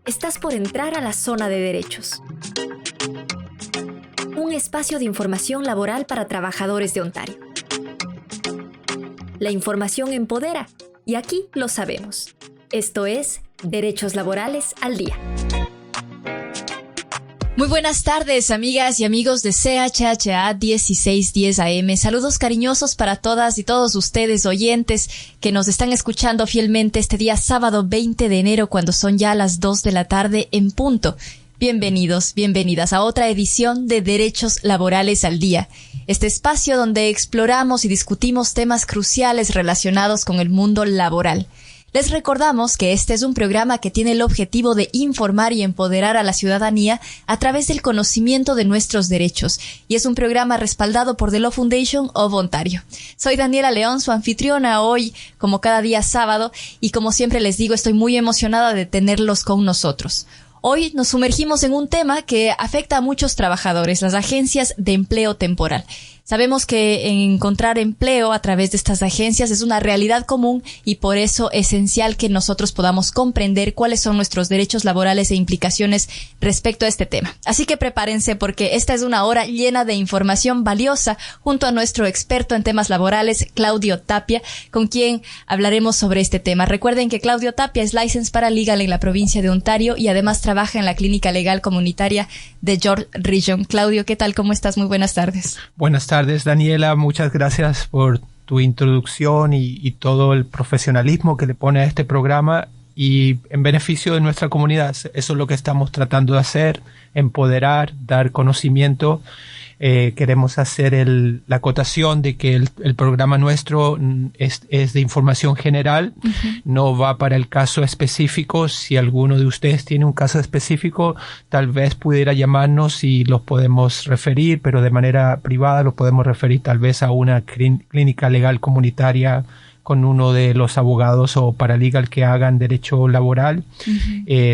Estás por entrar a la zona de derechos. Un espacio de información laboral para trabajadores de Ontario. La información empodera, y aquí lo sabemos. Esto es Derechos Laborales al Día. Muy buenas tardes, amigas y amigos de CHHA 1610 AM. Saludos cariñosos para todas y todos ustedes, oyentes, que nos están escuchando fielmente este día sábado 20 de enero, cuando son ya las 2 de la tarde en punto. Bienvenidos, bienvenidas a otra edición de Derechos Laborales al Día. Este espacio donde exploramos y discutimos temas cruciales relacionados con el mundo laboral. Les recordamos que este es un programa que tiene el objetivo de informar y empoderar a la ciudadanía a través del conocimiento de nuestros derechos, y es un programa respaldado por The Law Foundation of Ontario. Soy Daniela León, su anfitriona hoy, como cada día sábado, y como siempre les digo, estoy muy emocionada de tenerlos con nosotros. Hoy nos sumergimos en un tema que afecta a muchos trabajadores, las agencias de empleo temporal. Sabemos que encontrar empleo a través de estas agencias es una realidad común, y por eso es esencial que nosotros podamos comprender cuáles son nuestros derechos laborales e implicaciones respecto a este tema. Así que prepárense, porque esta es una hora llena de información valiosa junto a nuestro experto en temas laborales, Claudio Tapia, con quien hablaremos sobre este tema. Recuerden que Claudio Tapia es licensed paralegal en la provincia de Ontario y además trabaja en la Clínica Legal Comunitaria de York Region. Claudio, ¿qué tal? ¿Cómo estás? Muy buenas tardes. Buenas tardes, Daniela. Muchas gracias por tu introducción y todo el profesionalismo que le pone a este programa y en beneficio de nuestra comunidad. Eso es lo que estamos tratando de hacer, empoderar, dar conocimiento. Queremos hacer la acotación de que el programa nuestro es de información general, no va para el caso específico. Si alguno de ustedes tiene un caso específico, tal vez pudiera llamarnos y los podemos referir, pero de manera privada los podemos referir tal vez a una clínica legal comunitaria con uno de los abogados o paralegal que hagan derecho laboral.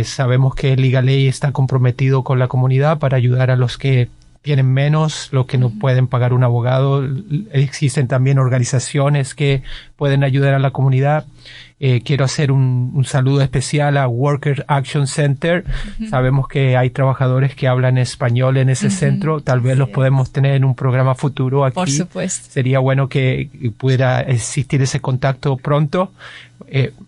Sabemos que Legal Aid está comprometido con la comunidad para ayudar a los que tienen menos, los que no pueden pagar un abogado. Existen también organizaciones que pueden ayudar a la comunidad. Quiero hacer un saludo especial a Worker Action Center. Sabemos que hay trabajadores que hablan español en ese centro. Tal vez los podemos tener en un programa futuro aquí. Por supuesto. Sería bueno que pudiera existir ese contacto pronto.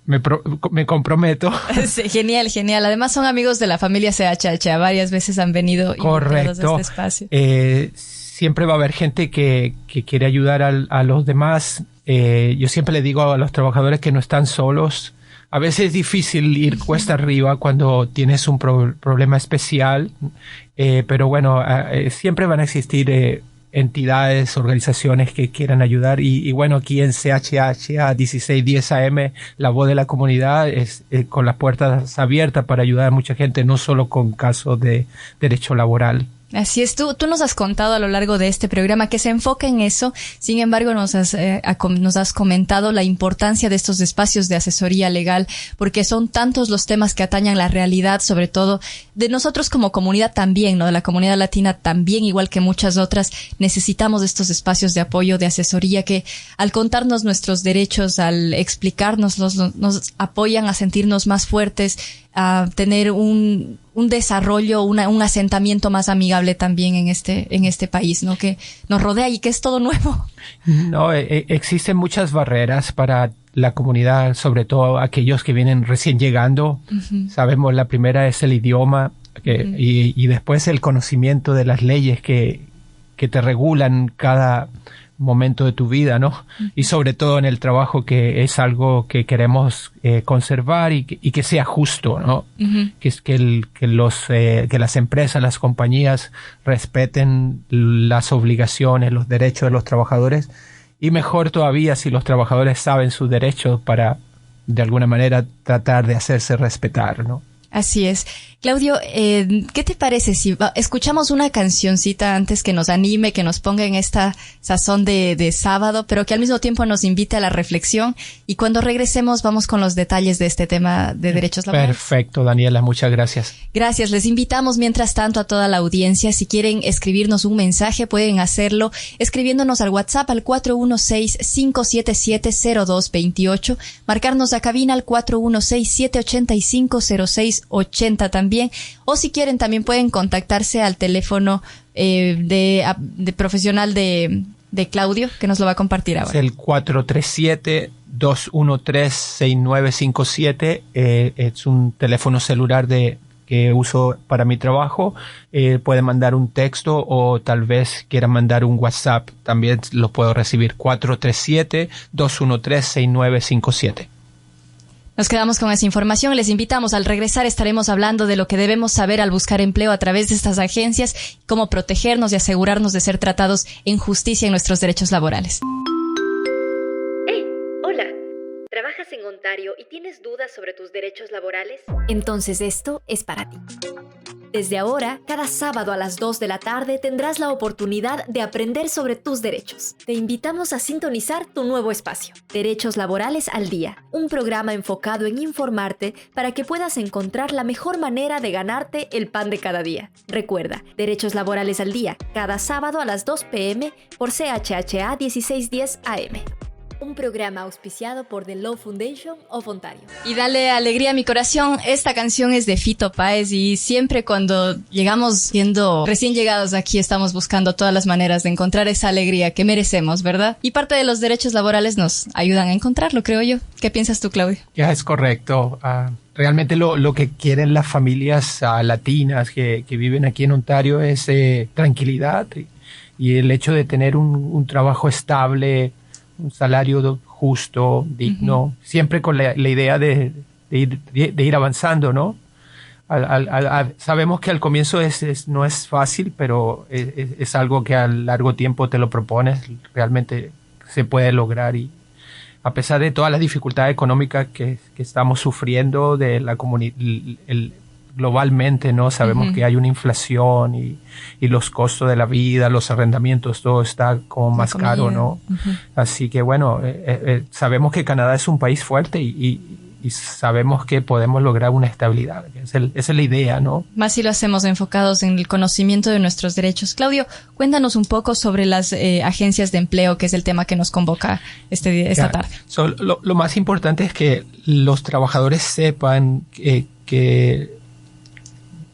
Me comprometo. Sí, genial, genial. Además son amigos de la familia CHH. Varias veces han venido invitados a este espacio. Siempre va a haber gente que quiere ayudar a los demás. Yo siempre le digo a los trabajadores que no están solos. A veces es difícil ir cuesta arriba cuando tienes un problema especial, pero bueno, siempre van a existir entidades, organizaciones que quieran ayudar, y bueno, aquí en CHHA 1610 AM, la voz de la comunidad es con las puertas abiertas para ayudar a mucha gente, no solo con casos de derecho laboral. Así es, tú nos has contado a lo largo de este programa que se enfoca en eso. Sin embargo, nos has comentado la importancia de estos espacios de asesoría legal, porque son tantos los temas que atañan la realidad, sobre todo de nosotros como comunidad también, ¿no? De la comunidad latina también, igual que muchas otras, necesitamos estos espacios de apoyo, de asesoría, que al contarnos nuestros derechos, al explicarnos, nos apoyan a sentirnos más fuertes, a tener un desarrollo, un asentamiento más amigable también en este país, ¿no? Que nos rodea y que es todo nuevo. No, existen muchas barreras para la comunidad, sobre todo aquellos que vienen recién llegando. Sabemos, la primera es el idioma, y después el conocimiento de las leyes que te regulan cada momento de tu vida, ¿no? Y sobre todo en el trabajo, que es algo que queremos conservar y que sea justo, ¿no? Que las empresas, las compañías respeten las obligaciones, los derechos de los trabajadores, y mejor todavía si los trabajadores saben sus derechos para de alguna manera tratar de hacerse respetar, ¿no? Así es. Claudio, ¿qué te parece si escuchamos una cancioncita antes que nos anime, que nos ponga en esta sazón de sábado, pero que al mismo tiempo nos invite a la reflexión? Y cuando regresemos vamos con los detalles de este tema de derechos laborales. Perfecto, Daniela, muchas gracias. Gracias. Les invitamos mientras tanto a toda la audiencia. Si quieren escribirnos un mensaje, pueden hacerlo escribiéndonos al WhatsApp al 416-577-0228, marcarnos a cabina al 416-785-0680 también. O si quieren, también pueden contactarse al teléfono de profesional de Claudio, que nos lo va a compartir ahora. Es el 437-213-6957. Es un teléfono celular que uso para mi trabajo. Pueden mandar un texto o tal vez quieran mandar un WhatsApp. También lo puedo recibir. 437-213-6957. Nos quedamos con esa información. Les invitamos. Al regresar estaremos hablando de lo que debemos saber al buscar empleo a través de estas agencias, cómo protegernos y asegurarnos de ser tratados en justicia en nuestros derechos laborales. ¡Hey! Hola. ¿Trabajas en Ontario y tienes dudas sobre tus derechos laborales? Entonces esto es para ti. Desde ahora, cada sábado a las 2 de la tarde tendrás la oportunidad de aprender sobre tus derechos. Te invitamos a sintonizar tu nuevo espacio, Derechos Laborales al Día, un programa enfocado en informarte para que puedas encontrar la mejor manera de ganarte el pan de cada día. Recuerda, Derechos Laborales al Día, cada sábado a las 2 p.m. por CHHA 1610 AM. Un programa auspiciado por The Law Foundation of Ontario. Y dale alegría a mi corazón. Esta canción es de Fito Páez y siempre cuando llegamos siendo recién llegados aquí estamos buscando todas las maneras de encontrar esa alegría que merecemos, ¿verdad? Y parte de los derechos laborales nos ayudan a encontrarlo, creo yo. ¿Qué piensas tú, Claudio? Ya, es correcto. Realmente lo que quieren las familias latinas que viven aquí en Ontario es tranquilidad y el hecho de tener un trabajo estable, un salario justo, digno, siempre con la idea de ir avanzando, ¿no? Sabemos que al comienzo no es fácil, pero es algo que a largo tiempo te lo propones, realmente se puede lograr. Y a pesar de todas las dificultades económicas que estamos sufriendo de la globalmente, ¿no? Sabemos que hay una inflación y los costos de la vida, los arrendamientos, todo está como más caro, ¿no? Así que bueno, sabemos que Canadá es un país fuerte y sabemos que podemos lograr una estabilidad. Esa es la idea, ¿no? Más si lo hacemos enfocados en el conocimiento de nuestros derechos. Claudio, cuéntanos un poco sobre las agencias de empleo, que es el tema que nos convoca esta tarde. Lo más importante es que los trabajadores sepan que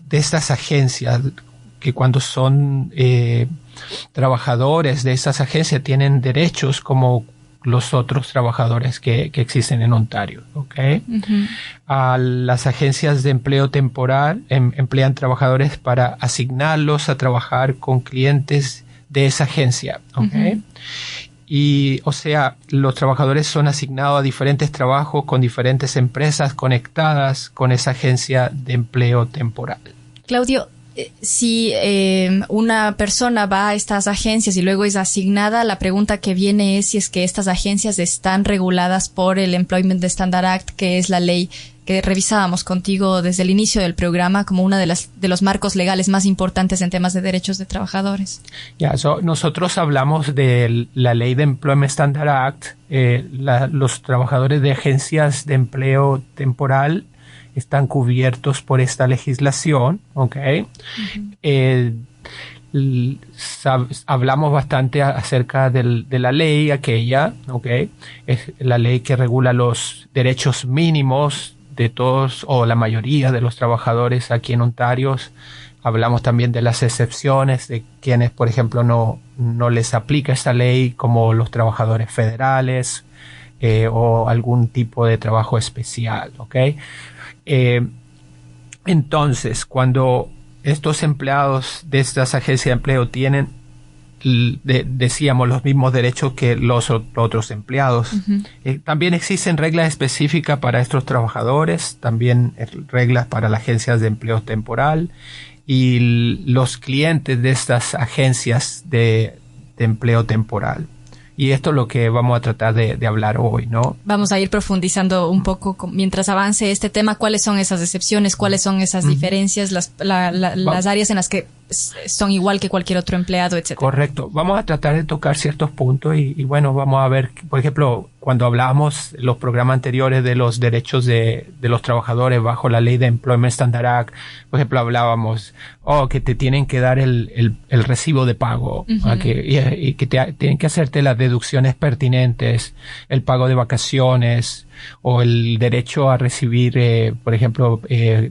de estas agencias, que cuando son trabajadores de estas agencias tienen derechos como los otros trabajadores que existen en Ontario, ¿ok? A las agencias de empleo temporal emplean trabajadores para asignarlos a trabajar con clientes de esa agencia, ¿ok? Y, o sea, los trabajadores son asignados a diferentes trabajos con diferentes empresas conectadas con esa agencia de empleo temporal. Claudio, si una persona va a estas agencias y luego es asignada, la pregunta que viene es si es que estas agencias están reguladas por el Employment Standard Act, que es la ley que revisábamos contigo desde el inicio del programa como una de los marcos legales más importantes en temas de derechos de trabajadores. Nosotros hablamos de la ley de Employment Standard Act. Los trabajadores de agencias de empleo temporal están cubiertos por esta legislación, ¿ok? Hablamos bastante acerca de la ley aquella, ¿ok? Es la ley que regula los derechos mínimos de todos o la mayoría de los trabajadores aquí en Ontario. Hablamos también de las excepciones de quienes, por ejemplo, no les aplica esta ley, como los trabajadores federales o algún tipo de trabajo especial, ¿ok? Entonces, cuando estos empleados de estas agencias de empleo tienen, decíamos, los mismos derechos que los otros empleados, también existen reglas específicas para estos trabajadores, también reglas para las agencias de empleo temporal, y los clientes de estas agencias de empleo temporal Y esto es lo que vamos a tratar de hablar hoy, ¿no? Vamos a ir profundizando un poco mientras avance este tema, cuáles son esas excepciones, cuáles son esas diferencias, las áreas en las que son igual que cualquier otro empleado, etcétera. Correcto. Vamos a tratar de tocar ciertos puntos y bueno, vamos a ver, por ejemplo, cuando hablábamos en los programas anteriores de los derechos de los trabajadores bajo la ley de Employment Standard Act, por ejemplo, hablábamos que te tienen que dar el recibo de pago, y que tienen que hacerte las deducciones pertinentes, el pago de vacaciones o el derecho a recibir, por ejemplo,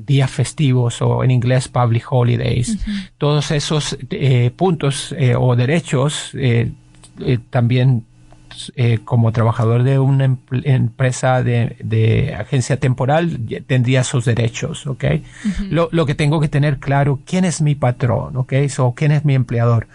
días festivos o en inglés public holidays. Todos esos puntos o derechos también como trabajador de una empresa de agencia temporal tendría esos derechos, ¿ok? Lo que tengo que tener claro, ¿quién es mi patrón? ¿Ok? ¿Quién es mi empleador?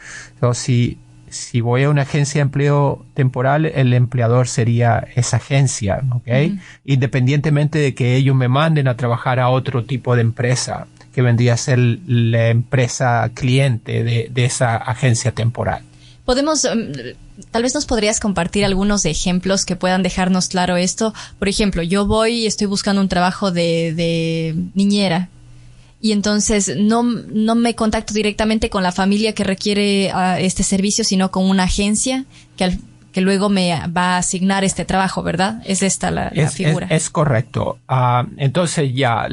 Si voy a una agencia de empleo temporal, el empleador sería esa agencia, ¿ok? Independientemente de que ellos me manden a trabajar a otro tipo de empresa, que vendría a ser la empresa cliente de esa agencia temporal. Podemos, tal vez nos podrías compartir algunos ejemplos que puedan dejarnos claro esto. Por ejemplo, yo voy y estoy buscando un trabajo de niñera. Y entonces no me contacto directamente con la familia que requiere este servicio, sino con una agencia que luego me va a asignar este trabajo, ¿verdad? Es esta la figura. Es correcto. Entonces ya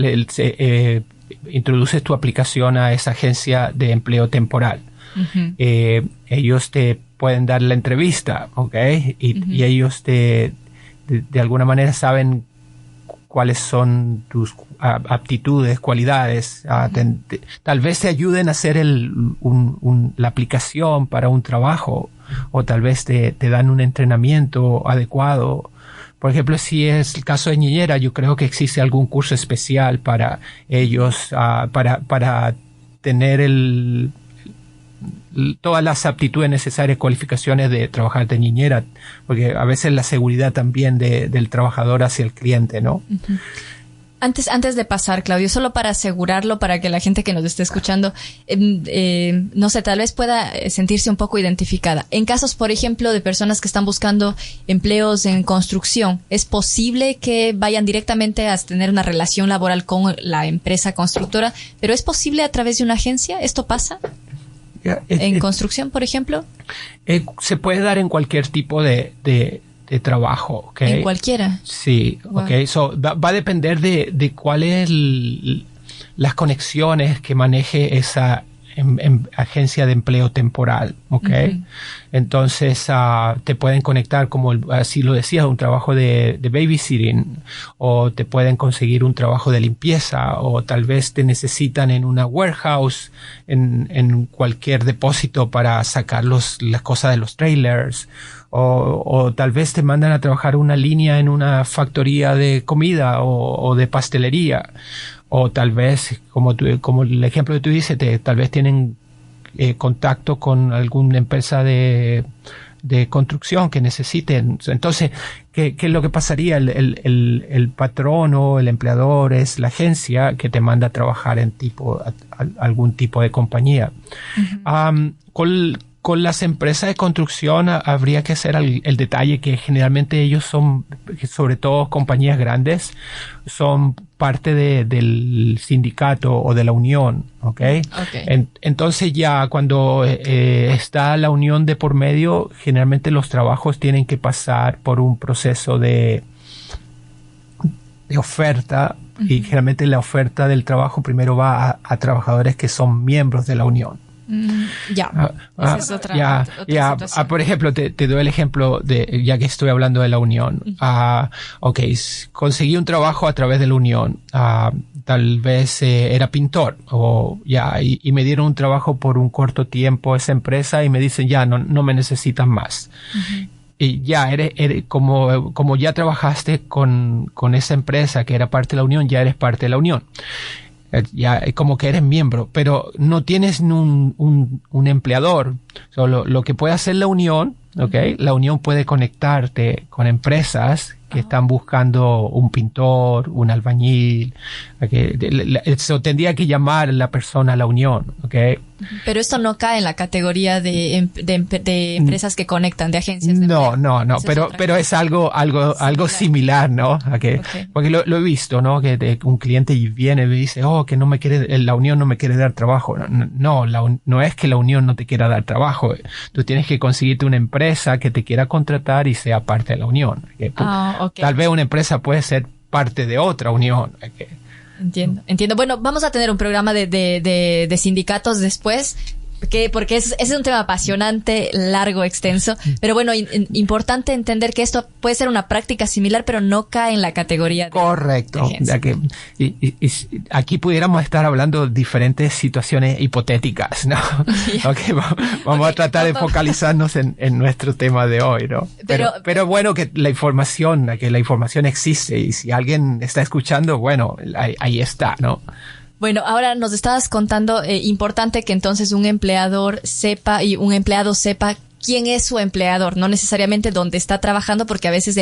introduces tu aplicación a esa agencia de empleo temporal. Ellos te pueden dar la entrevista, ¿ok? Y ellos de alguna manera saben cuáles son tus aptitudes, cualidades. Tal vez te ayuden a hacer la aplicación para un trabajo, o tal vez te dan un entrenamiento adecuado. Por ejemplo, si es el caso de niñera, yo creo que existe algún curso especial para ellos, para tener todas las aptitudes necesarias, cualificaciones de trabajar de niñera, porque a veces la seguridad también del trabajador hacia el cliente, ¿no? Antes de pasar, Claudio, solo para asegurarlo, para que la gente que nos esté escuchando, no sé, tal vez pueda sentirse un poco identificada. En casos, por ejemplo, de personas que están buscando empleos en construcción, ¿es posible que vayan directamente a tener una relación laboral con la empresa constructora? ¿Pero es posible a través de una agencia? ¿Esto pasa? ¿En construcción, por ejemplo? Se puede dar en cualquier tipo de trabajo, ¿ok? ¿En cualquiera? Sí, wow. Ok. Va a depender de cuáles las conexiones que maneje esa agencia de empleo temporal, ¿ok? Entonces, te pueden conectar, como así lo decías, un trabajo de babysitting, o te pueden conseguir un trabajo de limpieza, o tal vez te necesitan en una warehouse, en cualquier depósito para sacar las cosas de los trailers, o tal vez te mandan a trabajar una línea en una factoría de comida o de pastelería. O tal vez, como el ejemplo que tú dices, tal vez tienen contacto con alguna empresa de construcción que necesiten. Entonces, ¿qué es lo que pasaría? El patrón o el empleador es la agencia que te manda a trabajar en algún tipo de compañía. Con las empresas de construcción habría que hacer el detalle que generalmente ellos son, sobre todo compañías grandes, son parte del sindicato o de la unión, ¿ok? Entonces ya cuando está la unión de por medio, generalmente los trabajos tienen que pasar por un proceso de oferta, y generalmente la oferta del trabajo primero va a trabajadores que son miembros de la unión. Esa es otra situación. Por ejemplo, te doy el ejemplo ya que estoy hablando de la unión. Conseguí un trabajo a través de la unión. Tal vez era pintor y me dieron un trabajo por un corto tiempo a esa empresa y me dicen no me necesitan más. Y ya como ya trabajaste con esa empresa que era parte de la unión, ya eres parte de la unión. Ya como que eres miembro, pero no tienes un empleador. Lo que puede hacer la unión, ¿okay? La unión puede conectarte con empresas que están buscando un pintor, un albañil, eso tendría que llamar la persona a la unión, ¿ok? Pero esto no cae en la categoría de empresas que conectan, de agencias. No, pero es algo similar, ¿no? Okay. Porque lo he visto, ¿no? Que un cliente viene y me dice, que no me quiere, la unión no me quiere dar trabajo. No es que la unión no te quiera dar trabajo. Tú tienes que conseguirte una empresa que te quiera contratar y sea parte de la unión. ¿Okay? Tal vez una empresa puede ser parte de otra unión. ¿Okay? Entiendo. Bueno, vamos a tener un programa de sindicatos después, porque es un tema apasionante, largo, extenso. Pero bueno, importante entender que esto puede ser una práctica similar, pero no cae en la categoría correcto. Y aquí pudiéramos estar hablando de diferentes situaciones hipotéticas, ¿no? Okay, vamos a tratar de focalizarnos en nuestro tema de hoy, ¿no? Pero bueno, que la información existe, y si alguien está escuchando, bueno, ahí está, ¿no? Bueno, ahora nos estabas contando, importante que entonces un empleado sepa quién es su empleador, no necesariamente dónde está trabajando, porque a veces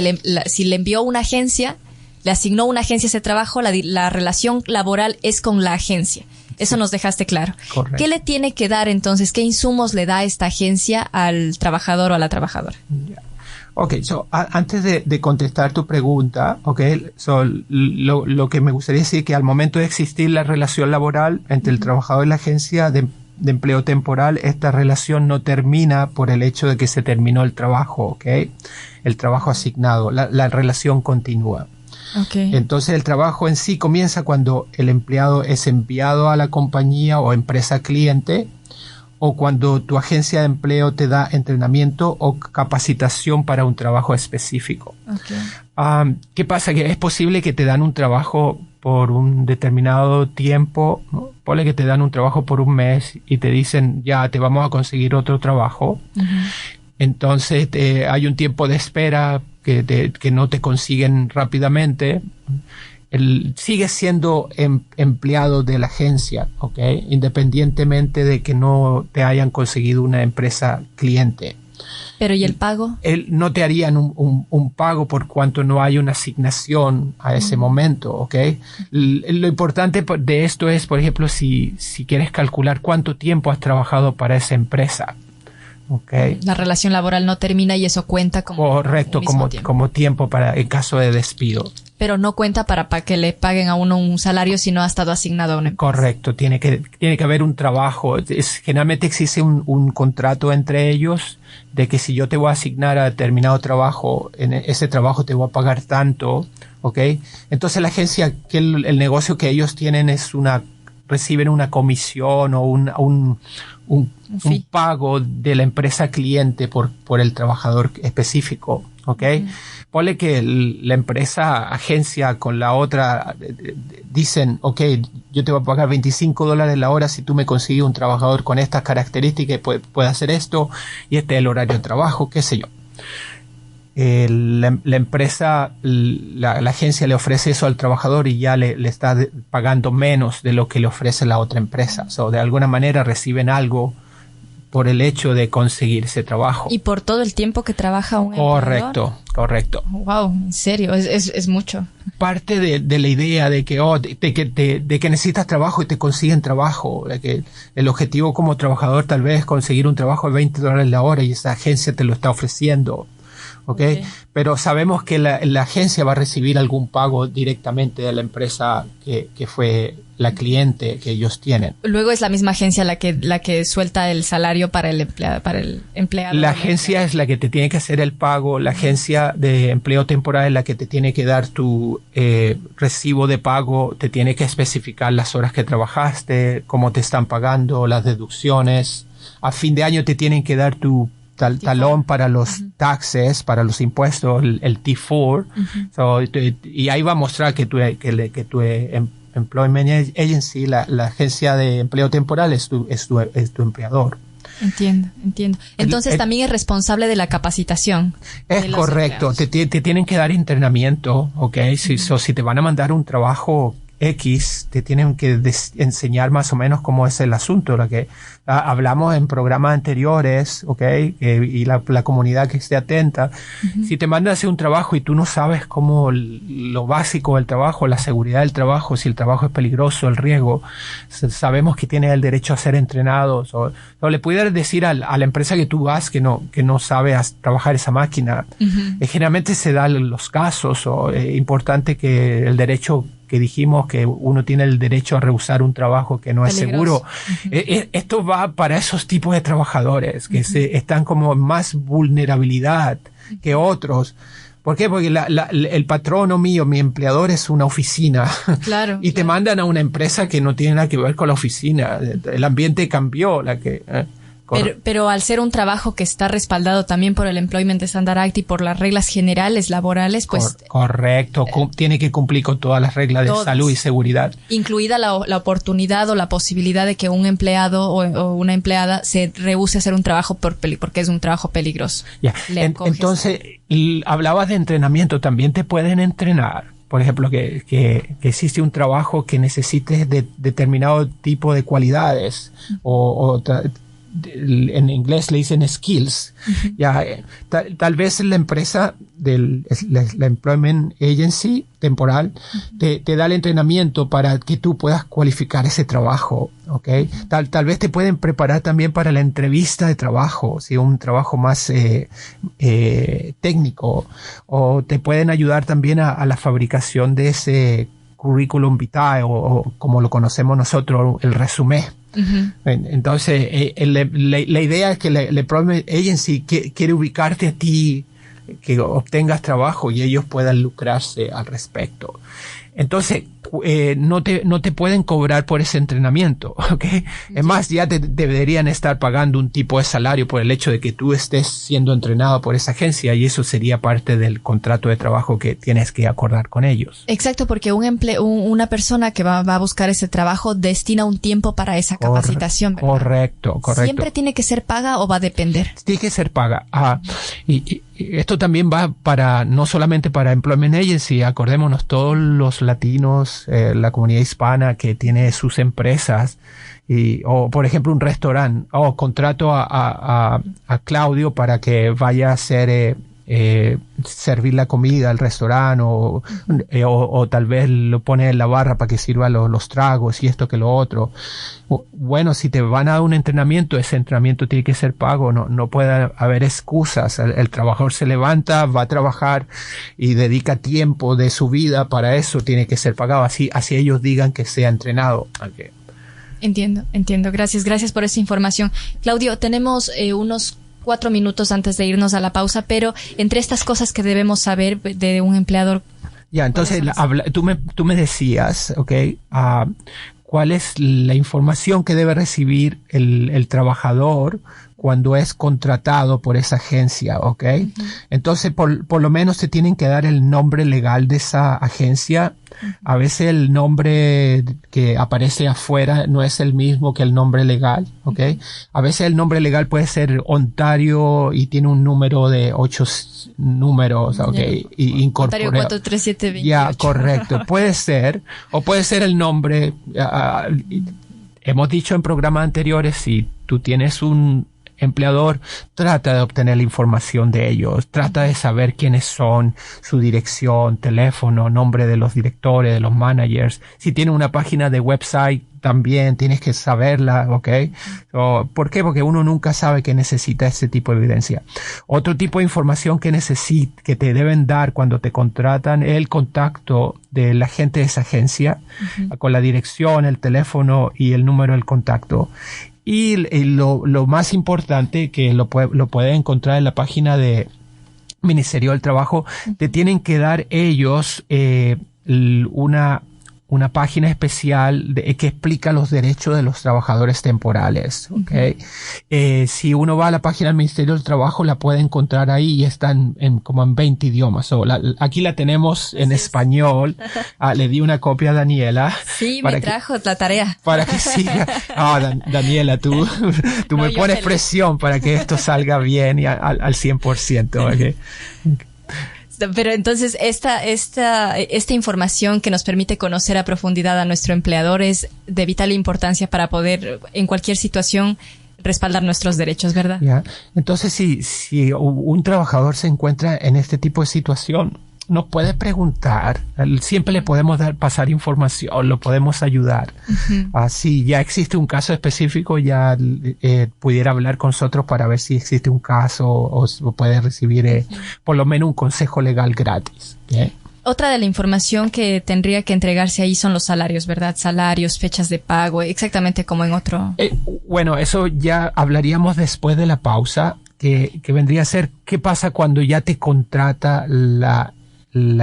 si le envió una agencia, le asignó una agencia ese trabajo, la relación laboral es con la agencia. Eso nos dejaste claro. Correcto. ¿Qué le tiene que dar entonces? ¿Qué insumos le da esta agencia al trabajador o a la trabajadora? Yeah. Okay, antes de contestar tu pregunta, lo que me gustaría decir que al momento de existir la relación laboral entre el trabajador y la agencia de empleo temporal, esta relación no termina por el hecho de que se terminó el trabajo, ¿ok? El trabajo asignado, la relación continúa. Okay. Entonces el trabajo en sí comienza cuando el empleado es enviado a la compañía o empresa cliente, o cuando tu agencia de empleo te da entrenamiento o capacitación para un trabajo específico. Okay. ¿Qué pasa? Que es posible que te dan un trabajo por un determinado tiempo, ¿no? Ponle que te dan un trabajo por un mes y te dicen, ya, te vamos a conseguir otro trabajo. Uh-huh. Entonces hay un tiempo de espera que no te consiguen rápidamente. Sigue siendo empleado de la agencia, ¿ok? Independientemente de que no te hayan conseguido una empresa cliente. ¿Pero y el pago? No te harían un pago por cuanto no hay una asignación a ese momento, ¿ok? Lo importante de esto es, por ejemplo, si quieres calcular cuánto tiempo has trabajado para esa empresa. Okay. La relación laboral no termina y eso cuenta como como tiempo para en caso de despido. Pero no cuenta para que le paguen a uno un salario si no ha estado asignado a una empresa. Correcto, tiene que haber un trabajo. Generalmente existe un contrato entre ellos de que si yo te voy a asignar a determinado trabajo, en ese trabajo te voy a pagar tanto, ¿ok? Entonces la agencia, que el negocio que ellos tienen es reciben una comisión o un pago de la empresa cliente por el trabajador específico, ¿ok? Uh-huh. Ponle que la empresa agencia con la otra dicen, ok, yo te voy a pagar $25 la hora si tú me consigues un trabajador con estas características y puede hacer esto, y este es el horario de trabajo, qué sé yo. La empresa, la agencia le ofrece eso al trabajador y ya le está pagando menos de lo que le ofrece la otra empresa. De alguna manera reciben algo por el hecho de conseguir ese trabajo. ¿Y por todo el tiempo que trabaja un empleador? Correcto. Wow, en serio, es mucho. Parte de la idea de que necesitas trabajo y te consiguen trabajo. De que el objetivo como trabajador tal vez es conseguir un trabajo de $20 la hora y esa agencia te lo está ofreciendo. Okay. Pero sabemos que la agencia va a recibir algún pago directamente de la empresa que fue la cliente que ellos tienen. Luego es la misma agencia la que suelta el salario para el empleado. La agencia es la que te tiene que hacer el pago. La agencia de empleo temporal es la que te tiene que dar tu recibo de pago, te tiene que especificar las horas que trabajaste, cómo te están pagando, las deducciones. A fin de año te tienen que dar tu talón para los taxes, para los impuestos, el T4. Uh-huh. Y ahí va a mostrar que tu Employment Agency, la agencia de empleo temporal, es tu empleador. Entiendo. Entonces también es responsable de la capacitación. Es correcto. Te tienen que dar entrenamiento, ¿ok? Si te van a mandar un trabajo X, te tienen que enseñar más o menos cómo es el asunto. Lo que hablamos en programas anteriores, ¿ok? Y la comunidad que esté atenta. Si te mandan a hacer un trabajo y tú no sabes cómo lo básico del trabajo, la seguridad del trabajo, si el trabajo es peligroso, el riesgo, sabemos que tienes el derecho a ser entrenados. O le pudieras decir a la empresa que tú vas que no sabe trabajar esa máquina. Generalmente se dan los casos, o es importante que el derecho que dijimos que uno tiene el derecho a rehusar un trabajo que no es seguro. Esto va para esos tipos de trabajadores que están como en más vulnerabilidad que otros. ¿Por qué? Porque el patrono mío, mi empleador, es una oficina. Claro. Y te mandan a una empresa que no tiene nada que ver con la oficina. El ambiente cambió. Pero al ser un trabajo que está respaldado también por el Employment Standard Act y por las reglas generales laborales, pues... Correcto. Tiene que cumplir con todas las reglas de salud y seguridad. Incluida la oportunidad o la posibilidad de que un empleado o una empleada se rehúse a hacer un trabajo porque es un trabajo peligroso. Entonces, hablabas de entrenamiento. También te pueden entrenar. Por ejemplo, que existe un trabajo que necesites de determinado tipo de cualidades en inglés le dicen skills. Tal vez la empresa la Employment Agency temporal te da el entrenamiento para que tú puedas cualificar ese trabajo, ¿ok? Tal vez te pueden preparar también para la entrevista de trabajo, si un trabajo más técnico, o te pueden ayudar también a la fabricación de ese curriculum vitae o como lo conocemos nosotros, el resumen. Entonces, la idea es que la Employment Agency quiere ubicarte a ti, que obtengas trabajo y ellos puedan lucrarse al respecto. Entonces, no te pueden cobrar por ese entrenamiento, ¿ok? Es más, ya te deberían estar pagando un tipo de salario por el hecho de que tú estés siendo entrenado por esa agencia, y eso sería parte del contrato de trabajo que tienes que acordar con ellos. Exacto, porque una persona que va a buscar ese trabajo destina un tiempo para esa capacitación, ¿verdad? Correcto. ¿Siempre tiene que ser paga o va a depender? Tiene que ser paga. Y esto también va no solamente para Employment Agency. Acordémonos, todos los latinos, la comunidad hispana que tiene sus empresas, o por ejemplo un restaurante, contrato a Claudio para que vaya a hacer servir la comida al restaurante, o tal vez lo pone en la barra para que sirva los tragos y esto que lo otro. Bueno, si te van a dar un entrenamiento, ese entrenamiento tiene que ser pago. No puede haber excusas. El trabajador se levanta, va a trabajar y dedica tiempo de su vida para eso, tiene que ser pagado. Así ellos digan que sea entrenado. Okay. Entiendo. Gracias por esa información. Claudio, tenemos unos 4 minutos antes de irnos a la pausa, pero entre estas cosas que debemos saber de un empleador. Entonces tú me decías, okay, ¿cuál es la información que debe recibir el trabajador cuando es contratado por esa agencia, ¿ok? Entonces, por lo menos te tienen que dar el nombre legal de esa agencia. A veces el nombre que aparece afuera no es el mismo que el nombre legal, ¿ok? A veces el nombre legal puede ser Ontario y tiene un número de 8 números, ¿ok? Y incorporado. Ontario 43728. Ya, correcto. Puede ser, o puede ser el nombre. Hemos dicho en programas anteriores, si tú tienes un empleador, trata de obtener la información de ellos, trata de saber quiénes son, su dirección, teléfono, nombre de los directores, de los managers. Si tiene una página de website, también tienes que saberla, ¿ok? ¿Por qué? Porque uno nunca sabe que necesita ese tipo de evidencia. Otro tipo de información que que te deben dar cuando te contratan es el contacto de la gente de esa agencia, con la dirección, el teléfono y el número del contacto. Y lo más importante, que lo puedes encontrar en la página de Ministerio del Trabajo, te tienen que dar ellos una página especial que explica los derechos de los trabajadores temporales, ¿okay? Si uno va a la página del Ministerio del Trabajo, la puede encontrar ahí y está como en 20 idiomas. Aquí la tenemos en español. Le di una copia a Daniela. Sí, me trajo la tarea. Para que siga. Daniela, tú me pones presión para que esto salga bien y al 100%. ¿Okay? Pero entonces esta información que nos permite conocer a profundidad a nuestro empleador es de vital importancia para poder, en cualquier situación, respaldar nuestros derechos, ¿verdad? Yeah. Entonces, si un trabajador se encuentra en este tipo de situación, nos puede preguntar, siempre le podemos pasar información, lo podemos ayudar. Si ya existe un caso específico, ya pudiera hablar con nosotros para ver si existe un caso o puede recibir por lo menos un consejo legal gratis. ¿Yeah? Otra de la información que tendría que entregarse ahí son los salarios, ¿verdad? Salarios, fechas de pago, exactamente como en otro. Bueno, eso ya hablaríamos después de la pausa, que vendría a ser qué pasa cuando ya te contrata la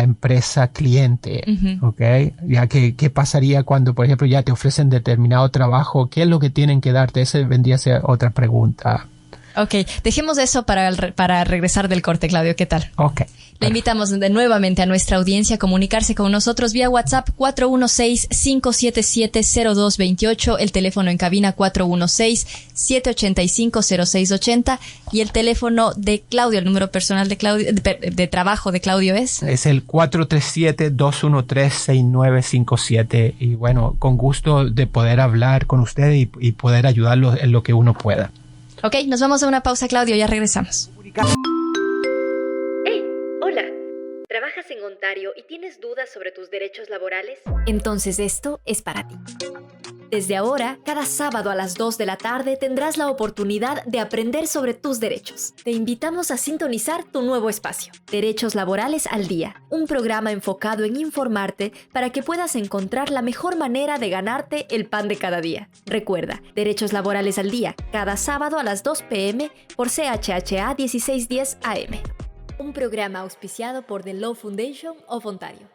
empresa cliente, ¿ok? Ya que qué pasaría cuando, por ejemplo, ya te ofrecen determinado trabajo, ¿qué es lo que tienen que darte? Esa vendría a ser otra pregunta. Ok, dejemos eso para regresar del corte, Claudio, ¿qué tal? Ok. Le invitamos nuevamente a nuestra audiencia a comunicarse con nosotros vía WhatsApp 416-577-0228, el teléfono en cabina 416-785-0680 y el teléfono de Claudio, el número personal de Claudio, de trabajo de Claudio es el 437-213-6957 y bueno, con gusto de poder hablar con usted y poder ayudarlo en lo que uno pueda. Ok, nos vamos a una pausa, Claudio, ya regresamos. Hola, ¿trabajas en Ontario y tienes dudas sobre tus derechos laborales? Entonces esto es para ti. Desde ahora, cada sábado a las 2 de la tarde tendrás la oportunidad de aprender sobre tus derechos. Te invitamos a sintonizar tu nuevo espacio, Derechos Laborales al Día, un programa enfocado en informarte para que puedas encontrar la mejor manera de ganarte el pan de cada día. Recuerda, Derechos Laborales al Día, cada sábado a las 2 p.m. por CHHA 1610 AM. Un programa auspiciado por The Law Foundation of Ontario.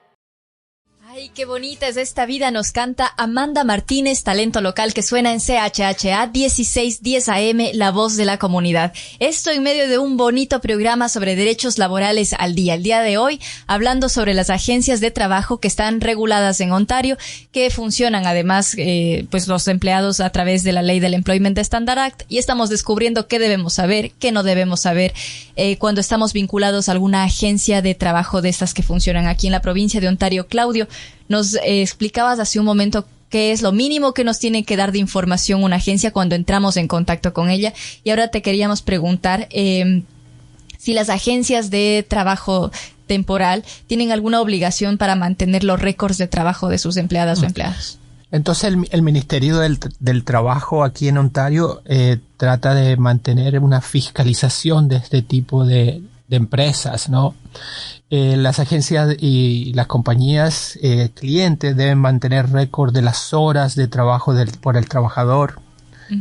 Ay, qué bonita es esta vida, nos canta Amanda Martínez, talento local que suena en CHHA 1610 AM, la voz de la comunidad. Esto en medio de un bonito programa sobre derechos laborales al día. El día de hoy, hablando sobre las agencias de trabajo que están reguladas en Ontario, que funcionan además, pues los empleados a través de la ley del Employment Standard Act, y estamos descubriendo qué debemos saber, qué no debemos saber, cuando estamos vinculados a alguna agencia de trabajo de estas que funcionan aquí en la provincia de Ontario. Claudio, nos explicabas hace un momento qué es lo mínimo que nos tiene que dar de información una agencia cuando entramos en contacto con ella. Y ahora te queríamos preguntar si las agencias de trabajo temporal tienen alguna obligación para mantener los récords de trabajo de sus empleadas o empleados. Entonces el Ministerio del Trabajo aquí en Ontario trata de mantener una fiscalización de este tipo de empresas, ¿no? Las agencias y las compañías clientes deben mantener récord de las horas de trabajo por el trabajador.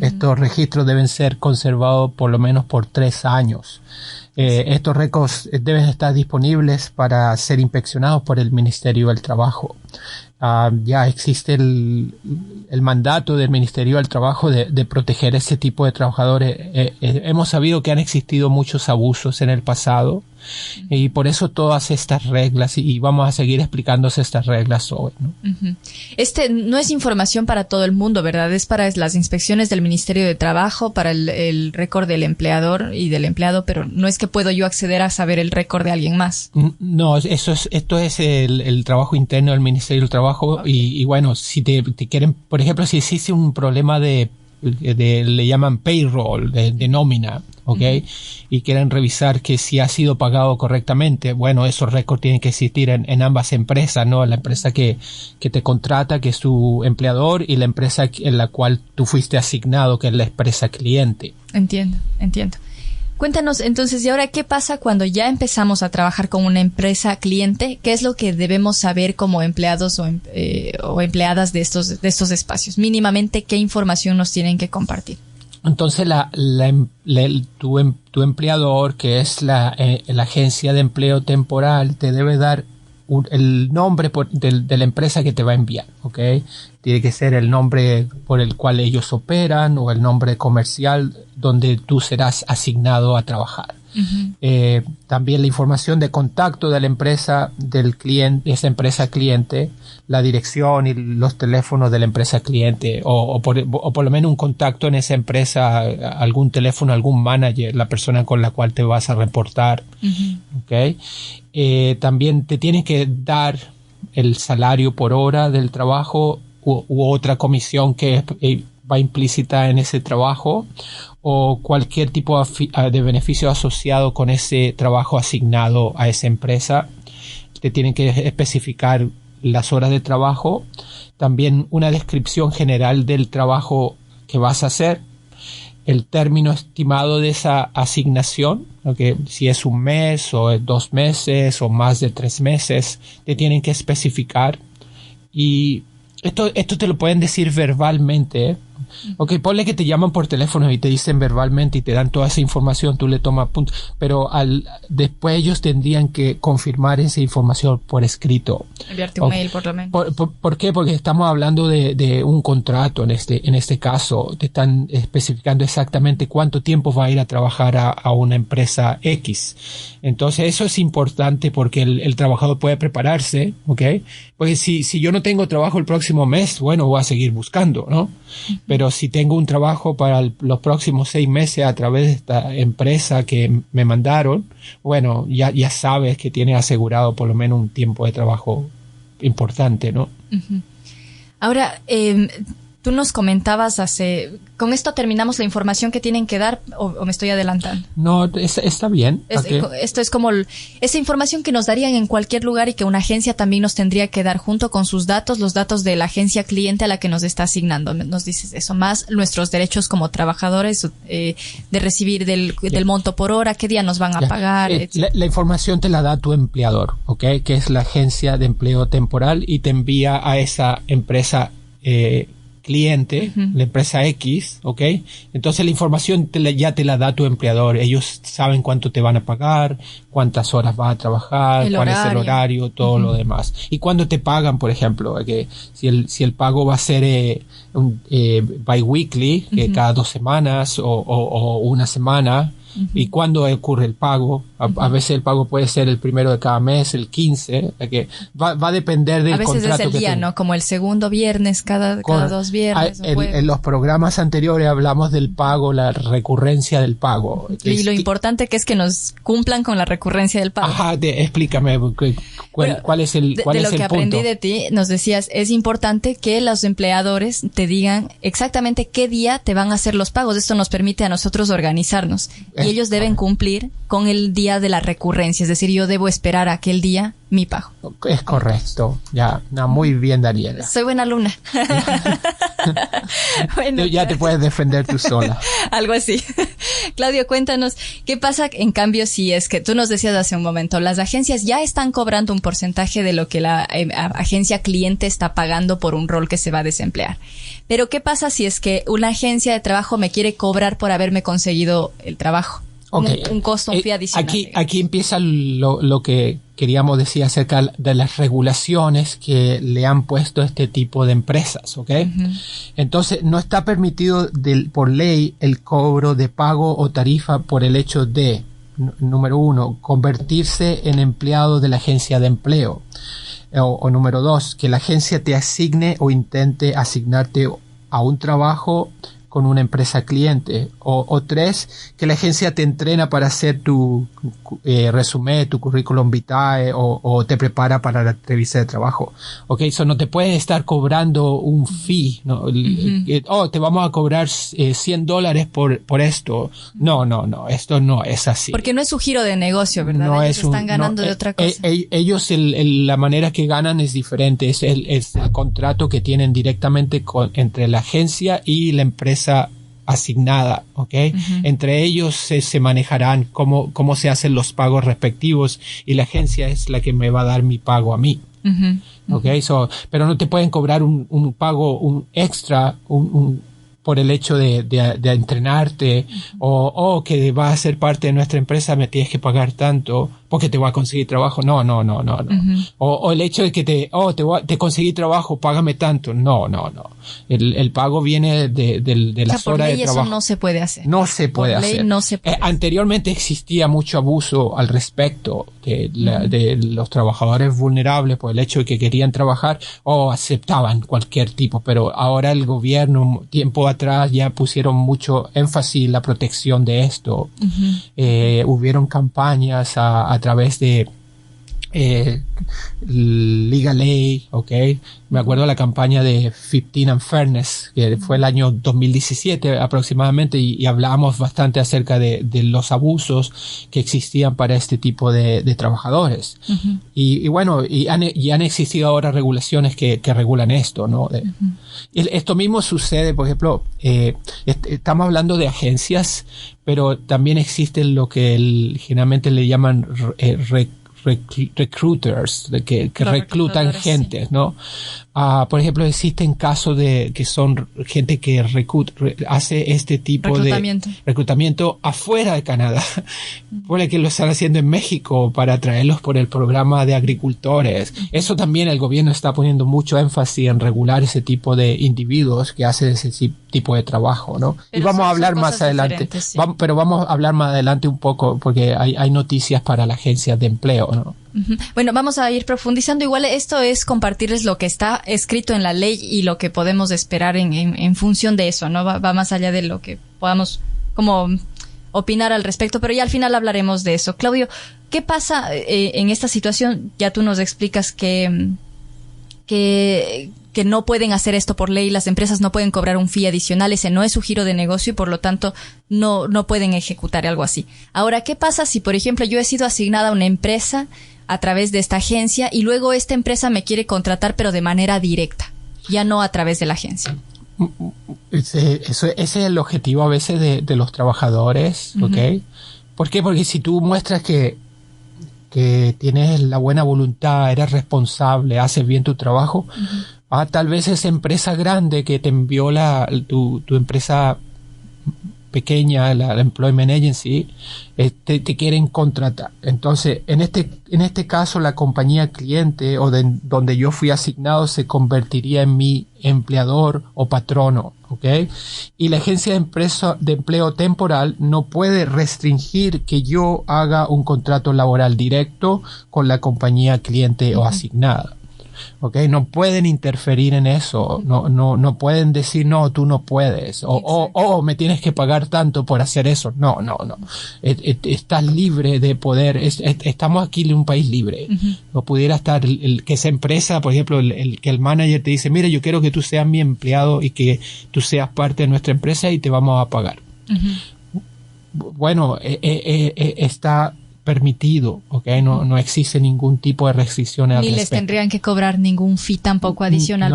Estos registros deben ser conservados por lo menos por 3 años. Estos récords deben estar disponibles para ser inspeccionados por el Ministerio del Trabajo. Ya existe el mandato del Ministerio del Trabajo de proteger ese tipo de trabajadores. Hemos sabido que han existido muchos abusos en el pasado y por eso todas estas reglas y vamos a seguir explicándose estas reglas hoy, ¿no? No es información para todo el mundo, ¿verdad? Es para las inspecciones del Ministerio de Trabajo, para el récord del empleador y del empleado, pero no es que puedo yo acceder a saber el récord de alguien más. No, esto es el trabajo interno del Ministerio del Trabajo. Okay. Y bueno, si te quieren, por ejemplo, si existe un problema le llaman payroll, de nómina, ¿ok? Y quieren revisar que si ha sido pagado correctamente, bueno, esos récords tienen que existir en ambas empresas, ¿no? La empresa que te contrata, que es tu empleador, y la empresa en la cual tú fuiste asignado, que es la empresa cliente. Entiendo. Cuéntanos entonces, ¿y ahora qué pasa cuando ya empezamos a trabajar con una empresa cliente? ¿Qué es lo que debemos saber como empleados o empleadas de estos espacios? Mínimamente, ¿qué información nos tienen que compartir? Entonces, tu empleador, que es la agencia de empleo temporal, te debe dar el nombre de la empresa que te va a enviar, ¿ok? Tiene que ser el nombre por el cual ellos operan o el nombre comercial donde tú serás asignado a trabajar. También la información de contacto de la empresa del cliente, esa empresa cliente, la dirección y los teléfonos de la empresa cliente, o por lo menos un contacto en esa empresa, algún teléfono, algún manager, la persona con la cual te vas a reportar. ¿Okay? También te tienen que dar el salario por hora del trabajo u otra comisión que va implícita en ese trabajo, o cualquier tipo de beneficio asociado con ese trabajo asignado a esa empresa. Te tienen que especificar las horas de trabajo, también una descripción general del trabajo que vas a hacer, el término estimado de esa asignación, ¿okay? Si es un mes o es 2 meses o más de 3 meses, te tienen que especificar. Y esto te lo pueden decir verbalmente, ¿eh? Ok, ponle que te llaman por teléfono y te dicen verbalmente y te dan toda esa información, tú le tomas puntos, pero después ellos tendrían que confirmar esa información por escrito. Enviarte un mail por lo menos. ¿Por qué? Porque estamos hablando de un contrato en este caso. Te están especificando exactamente cuánto tiempo va a ir a trabajar a una empresa X. Entonces eso es importante porque el trabajador puede prepararse, ¿ok? Porque si yo no tengo trabajo el próximo mes, bueno, voy a seguir buscando, ¿no? Pero si tengo un trabajo para los próximos 6 meses a través de esta empresa que me mandaron, bueno, ya sabes que tienes asegurado por lo menos un tiempo de trabajo importante, ¿no? Ahora, tú nos comentabas ¿con esto terminamos la información que tienen que dar o me estoy adelantando? No, está bien. Esto es como esa información que nos darían en cualquier lugar y que una agencia también nos tendría que dar junto con sus datos, los datos de la agencia cliente a la que nos está asignando. Nos dices eso, más nuestros derechos como trabajadores de recibir del monto por hora, qué día nos van a pagar. La información te la da tu empleador, ¿ok? Que es la agencia de empleo temporal y te envía a esa empresa cliente, la empresa X, ¿ok? Entonces la información ya te la da tu empleador. Ellos saben cuánto te van a pagar, cuántas horas vas a trabajar, cuál es el horario, todo lo demás. Y cuándo te pagan, por ejemplo, que si el pago va a ser bi-weekly, cada 2 semanas o una semana, y cuándo ocurre el pago. A veces el pago puede ser el 1 de cada mes, el 15, que va a depender del contrato. A veces es el día, ¿no? Como el segundo viernes, cada 2 viernes. En los programas anteriores hablamos del pago, la recurrencia del pago. Y lo importante que es que nos cumplan con la recurrencia del pago. Ajá, explícame cuál es el punto. De lo que aprendí de ti, nos decías, es importante que los empleadores te digan exactamente qué día te van a hacer los pagos. Esto nos permite a nosotros organizarnos. Y ellos deben cumplir con el día de la recurrencia, es decir, yo debo esperar a aquel día mi pago. Es correcto, ya, muy bien, Daniela. Soy buena alumna. Bueno, ya te puedes defender tú sola. Algo así. Claudio, cuéntanos, ¿qué pasa en cambio si es que tú nos decías hace un momento, las agencias ya están cobrando un porcentaje de lo que la agencia cliente está pagando por un rol que se va a desemplear? Pero ¿qué pasa si es que una agencia de trabajo me quiere cobrar por haberme conseguido el trabajo? Okay. Un costo, un fee adicional. Aquí empieza lo que queríamos decir acerca de las regulaciones que le han puesto a este tipo de empresas, ¿ok? Entonces, no está permitido por ley el cobro de pago o tarifa por el hecho de, número 1, convertirse en empleado de la agencia de empleo. O número 2, que la agencia te asigne o intente asignarte a un trabajo con una empresa cliente, o 3, que la agencia te entrena para hacer tu resumen, tu currículum vitae, o te prepara para la entrevista de trabajo. Ok, eso no te puede estar cobrando un fee, ¿no? Te vamos a cobrar $100 por esto. No, esto no es así. Porque no es su giro de negocio, ¿verdad? No ellos están ganando de otra cosa. Ellos, la manera que ganan es diferente, es el contrato que tienen directamente entre la agencia y la empresa asignada, ¿ok? Entre ellos se manejarán cómo se hacen los pagos respectivos y la agencia es la que me va a dar mi pago a mí. ¿Ok? Pero no te pueden cobrar un pago, un extra, por el hecho de entrenarte, o que vas a ser parte de nuestra empresa, me tienes que pagar tanto porque te voy a conseguir trabajo. No. O el hecho de que te conseguí trabajo, págame tanto. No. El pago viene de las horas de trabajo. Eso no se puede hacer. No se puede por hacer. Ley no se puede. Anteriormente existía mucho abuso al respecto de los trabajadores vulnerables por el hecho de que querían trabajar o aceptaban cualquier tipo, pero ahora el gobierno, tiempo atrás, ya pusieron mucho énfasis en la protección de esto. Hubieron campañas a través de Legal Aid, okay. Me acuerdo de la campaña de 15 and Fairness, que fue el año 2017 aproximadamente, y hablábamos bastante acerca de los abusos que existían para este tipo de trabajadores. Y bueno, han existido ahora regulaciones que regulan esto, ¿no? Esto mismo sucede, por ejemplo, estamos hablando de agencias, pero también existen lo que generalmente le llaman recruiters, que reclutan gente, ¿no? Por ejemplo, existen casos de que son gente que hace este tipo de reclutamiento afuera de Canadá. Puede que lo están haciendo en México para traerlos por el programa de agricultores. Eso también el gobierno está poniendo mucho énfasis en regular ese tipo de individuos que hacen ese tipo de trabajo, ¿no? Pero y vamos a hablar más adelante. Sí. Pero vamos a hablar más adelante un poco porque hay noticias para la agencia de empleo, ¿no? Bueno, vamos a ir profundizando. Igual esto es compartirles lo que está escrito en la ley y lo que podemos esperar en función de eso, ¿no? Va más allá de lo que podamos como opinar al respecto, pero ya al final hablaremos de eso. Claudio, ¿qué pasa en esta situación? Ya tú nos explicas que no pueden hacer esto por ley, las empresas no pueden cobrar un fee adicional, ese no es su giro de negocio y por lo tanto no pueden ejecutar algo así. Ahora, ¿qué pasa si, por ejemplo, yo he sido asignada a una empresa a través de esta agencia y luego esta empresa me quiere contratar pero de manera directa, ya no a través de la agencia? Ese es el objetivo a veces de los trabajadores, ¿ok? ¿Por qué? Porque si tú muestras que tienes la buena voluntad, eres responsable, haces bien tu trabajo, tal vez esa empresa grande que te envió tu empresa pequeña, la Employment Agency, te quieren contratar. Entonces, en este caso, la compañía cliente o donde yo fui asignado se convertiría en mi empleador o patrono, ¿ok? Y la agencia de empleo temporal no puede restringir que yo haga un contrato laboral directo con la compañía cliente o asignada. Okay, no pueden interferir en eso, no pueden decir no, tú no puedes, o me tienes que pagar tanto por hacer eso. No. Estás libre de poder, estamos aquí en un país libre. No pudiera estar que esa empresa, por ejemplo, que el manager te dice, mira, yo quiero que tú seas mi empleado y que tú seas parte de nuestra empresa y te vamos a pagar. Bueno, está permitido, ¿okay? No existe ningún tipo de restricciones al respecto. Ni les tendrían que cobrar ningún fee tampoco adicional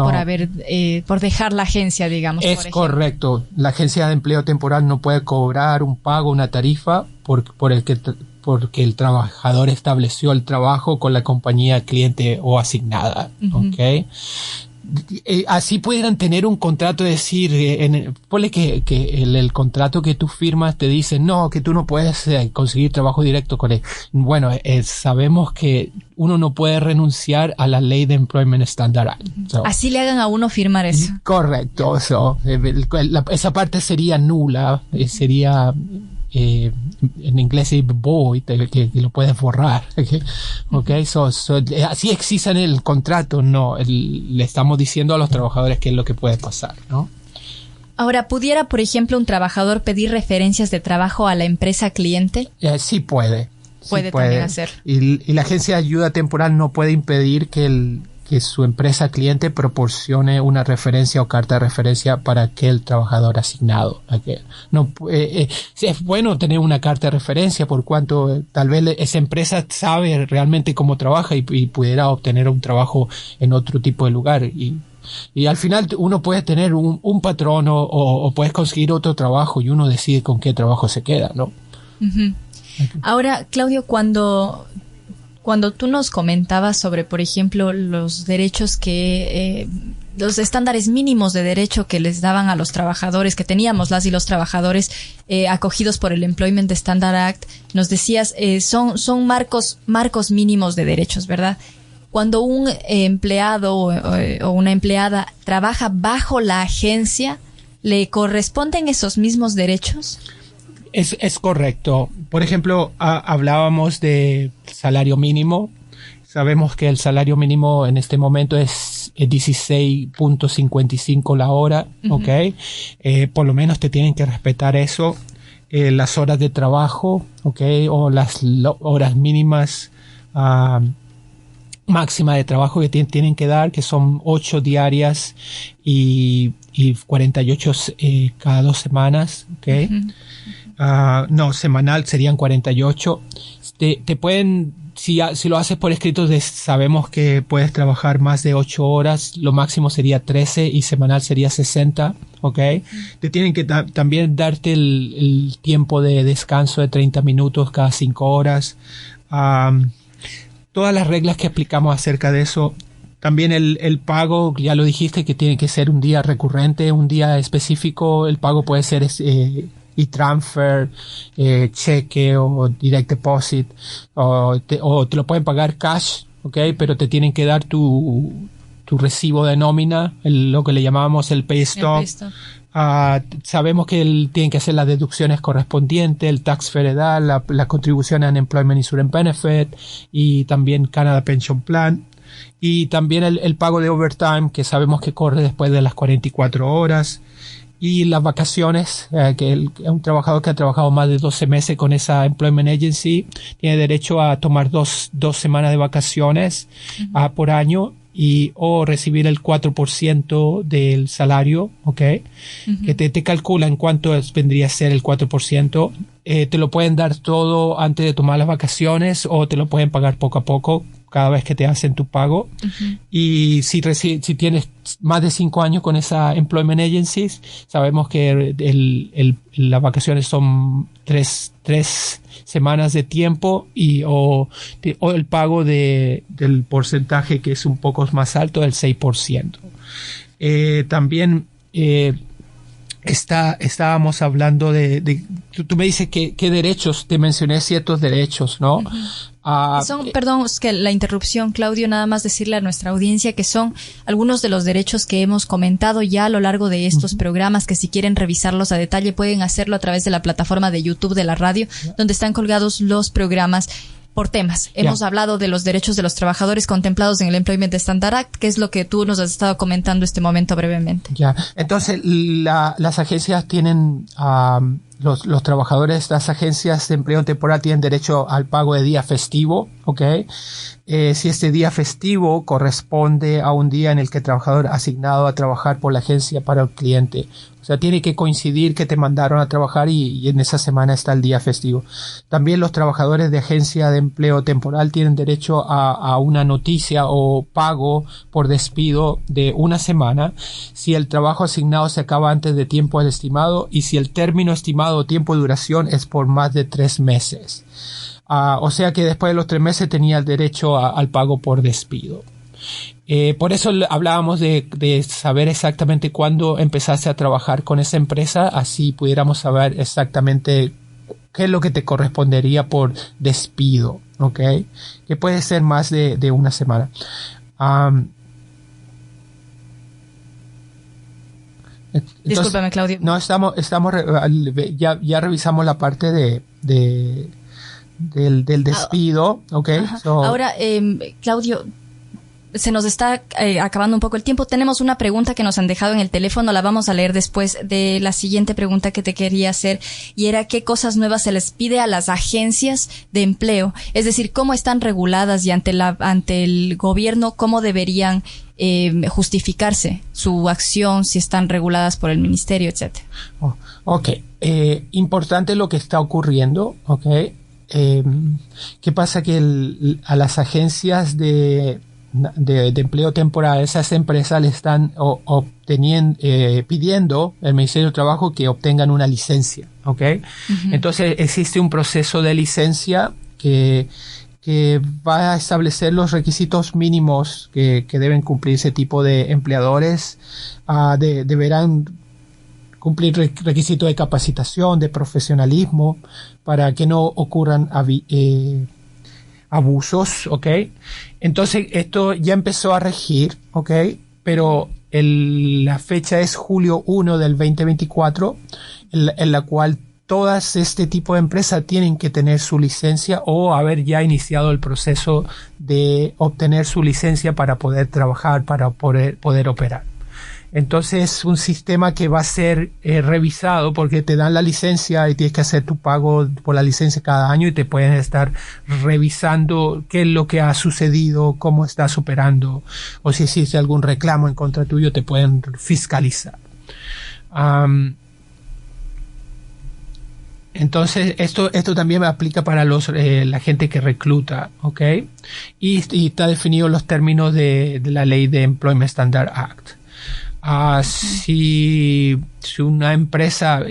por dejar la agencia, digamos. Es correcto. La agencia de empleo temporal no puede cobrar un pago, una tarifa porque el trabajador estableció el trabajo con la compañía cliente o asignada, ¿ok? Así pudieran tener un contrato, decir, ponle que el contrato que tú firmas te dice, no, que tú no puedes conseguir trabajo directo con él. Bueno, sabemos que uno no puede renunciar a la ley de Employment Standard Act. Así le hagan a uno firmar eso. Correcto. Esa parte sería nula, sería... en inglés es void, que lo puedes borrar. Okay, así existe en el contrato, le estamos diciendo a los trabajadores qué es lo que puede pasar, ¿no? Ahora, ¿pudiera, por ejemplo, un trabajador pedir referencias de trabajo a la empresa cliente? Sí puede. Puede también hacer. Y la agencia de ayuda temporal no puede impedir que su empresa cliente proporcione una referencia o carta de referencia para aquel trabajador asignado. Es bueno tener una carta de referencia por cuanto tal vez esa empresa sabe realmente cómo trabaja y pudiera obtener un trabajo en otro tipo de lugar. Y al final uno puede tener un patrón o puedes conseguir otro trabajo y uno decide con qué trabajo se queda, ¿no? Ahora, Claudio, cuando tú nos comentabas sobre, por ejemplo, los derechos que los estándares mínimos de derecho que les daban a los trabajadores, que teníamos las y los trabajadores acogidos por el Employment Standard Act, nos decías, son marcos mínimos de derechos, ¿verdad? Cuando un empleado o una empleada trabaja bajo la agencia, ¿le corresponden esos mismos derechos? Es correcto. Por ejemplo, hablábamos de salario mínimo. Sabemos que el salario mínimo en este momento es 16.55 la hora, ¿ok? Por lo menos te tienen que respetar eso. Las horas de trabajo, ¿ok? O las horas mínimas máxima de trabajo que tienen que dar, que son 8 diarias y 48 cada 2 semanas, ¿ok? No, semanal serían 48. Te pueden... Si lo haces por escrito, sabemos que puedes trabajar más de 8 horas, lo máximo sería 13 y semanal sería 60, ¿ok? Te tienen que también darte el tiempo de descanso de 30 minutos cada 5 horas. Todas las reglas que explicamos acerca de eso. También el pago, ya lo dijiste, que tiene que ser un día recurrente, un día específico. El pago puede ser e-transfer, cheque o direct deposit, o te lo pueden pagar cash, ¿ok? Pero te tienen que dar tu recibo de nómina, lo que le llamábamos el pay stub. Sabemos que tienen que hacer las deducciones correspondientes, el tax federal, la contribución a Unemployment Insurance Benefit y también Canada Pension Plan. Y también el pago de overtime, que sabemos que corre después de las 44 horas. Y las vacaciones, que un trabajador que ha trabajado más de 12 meses con esa Employment Agency tiene derecho a tomar dos semanas de vacaciones por año o recibir el 4% del salario, ¿ok? Que te calculan cuánto vendría a ser el 4%. Te lo pueden dar todo antes de tomar las vacaciones o te lo pueden pagar poco a poco cada vez que te hacen tu pago. Y si tienes más de 5 años con esa Employment Agencies, sabemos que las vacaciones son 3 semanas de tiempo o el pago del porcentaje que es un poco más alto, del 6%. También estábamos hablando tú me dices qué derechos, te mencioné ciertos derechos, ¿no? Perdón, es que la interrupción, Claudio, nada más decirle a nuestra audiencia que son algunos de los derechos que hemos comentado ya a lo largo de estos programas, que si quieren revisarlos a detalle pueden hacerlo a través de la plataforma de YouTube de la radio, donde están colgados los programas por temas. Hemos hablado de los derechos de los trabajadores contemplados en el Employment Standard Act, que es lo que tú nos has estado comentando este momento brevemente. Entonces las agencias tienen... Los trabajadores de las agencias de empleo temporal tienen derecho al pago de día festivo, ¿ok? Si este día festivo corresponde a un día en el que el trabajador asignado a trabajar por la agencia para el cliente. O sea, tiene que coincidir que te mandaron a trabajar y en esa semana está el día festivo. También los trabajadores de agencia de empleo temporal tienen derecho a una noticia o pago por despido de 1 semana si el trabajo asignado se acaba antes de tiempo estimado y si el término estimado o tiempo de duración es por más de 3 meses. O sea que después de los 3 meses tenía el derecho al pago por despido. Por eso hablábamos de saber exactamente cuándo empezaste a trabajar con esa empresa, así pudiéramos saber exactamente qué es lo que te correspondería por despido, ¿ok? Que puede ser más de 1 semana. Discúlpame, Claudio. No, ya revisamos la parte del despido, ¿ok? Ahora, Claudio, se nos está acabando un poco el tiempo. Tenemos una pregunta que nos han dejado en el teléfono, la vamos a leer después de la siguiente pregunta que te quería hacer, y era qué cosas nuevas se les pide a las agencias de empleo, es decir, cómo están reguladas y ante el gobierno, cómo deberían justificarse su acción, si están reguladas por el ministerio, etcétera. Importante lo que está ocurriendo, ¿ok? ¿Qué pasa? Que a las agencias de empleo temporal, esas empresas le están pidiendo al Ministerio de Trabajo que obtengan una licencia, ¿ok? Entonces existe un proceso de licencia que que va a establecer los requisitos mínimos que deben cumplir ese tipo de empleadores. Deberán cumplir requisitos de capacitación, de profesionalismo, para que no ocurran abusos, ¿ok? Entonces, esto ya empezó a regir, ¿ok? Pero la fecha es julio 1 del 2024, en la cual todas este tipo de empresas tienen que tener su licencia o haber ya iniciado el proceso de obtener su licencia para poder trabajar, para poder operar. Entonces es un sistema que va a ser revisado, porque te dan la licencia y tienes que hacer tu pago por la licencia cada año y te pueden estar revisando qué es lo que ha sucedido, cómo estás operando, o si existe algún reclamo en contra tuyo, te pueden fiscalizar. Entonces esto también aplica para la gente que recluta, ¿ok? Y está definido los términos de la ley de Employment Standard Act. Si una empresa